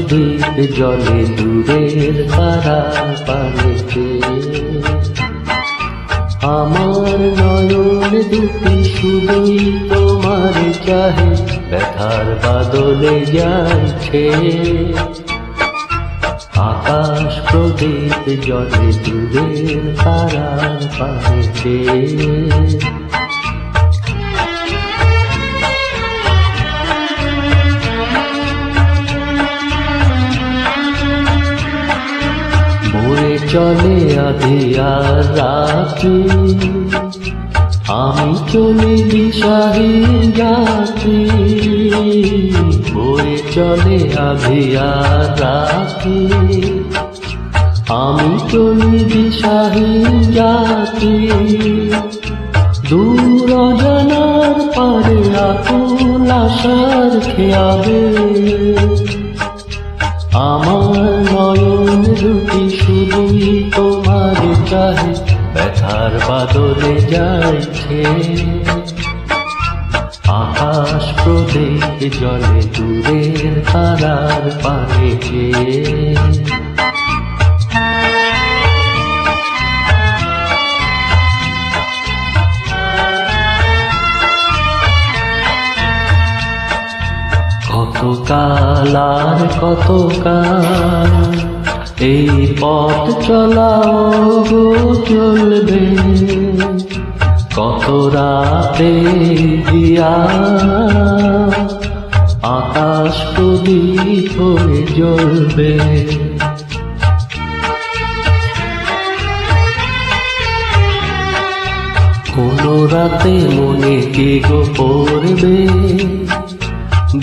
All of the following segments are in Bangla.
প্রদীপ জলে দূরের তারা পানেতে। আমার নয়ন দুটি শুধুই তোমার চাহে, ব্যথার বাদলে যাইছে। আকাশ প্রদীপ জলে দূরের তারা পানেতে। বয়ে চলে আঁধিয়ার রাত্রি, আমি চলি দিশাহীন যাত্রী। বয়ে চলে আঁধিয়ার রাত্রি, আমি চলি দিশাহীন যাত্রী। দূর অজানার পারে আকুল আশার খেয়াবে, আমার নয়ন দুটি শুধুই তোমার চাহে, ব্যথার বাদলে যাইছে। আকাশ প্রদীপ জলে দূরের তারার পানেতে। কতকাল আর কতকাল এই পথ চলাও গো চলবে, কত রাতে দিয়া আকাশ প্রদীপ হয়ে জ্বলবে। কোন রাতে মনে কি গো পড়বে,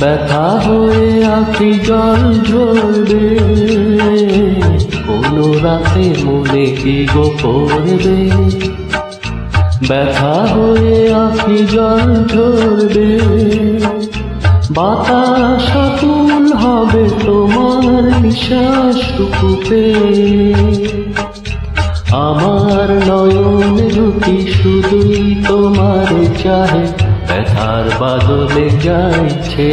ব্যথা হয়ে আঁখি জল ঝরবে। কোন রাতে মনে কি গো পড়বে, ব্যথা হয়ে আঁখি জল ঝরবে। বাতাস আকুল হবে তোমার নিঃশ্বাসটুকু পেয়ে, আমার নয়ন দুটি শুধুই তোমার চাহে, ব্যথার বাদলে যাইছে।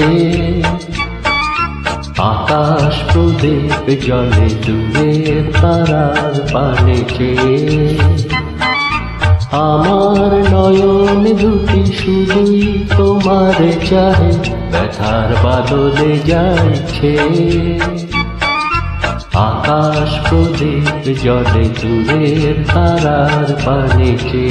আকাশ প্রদীপ জলে দূরের তারার পানেতে। আমার নয়ন দুটি শুধুই তোমার চাহে, ব্যথার বাদলে যাইছে। আকাশ প্রদীপ জলে দূরের তারার পানেতে।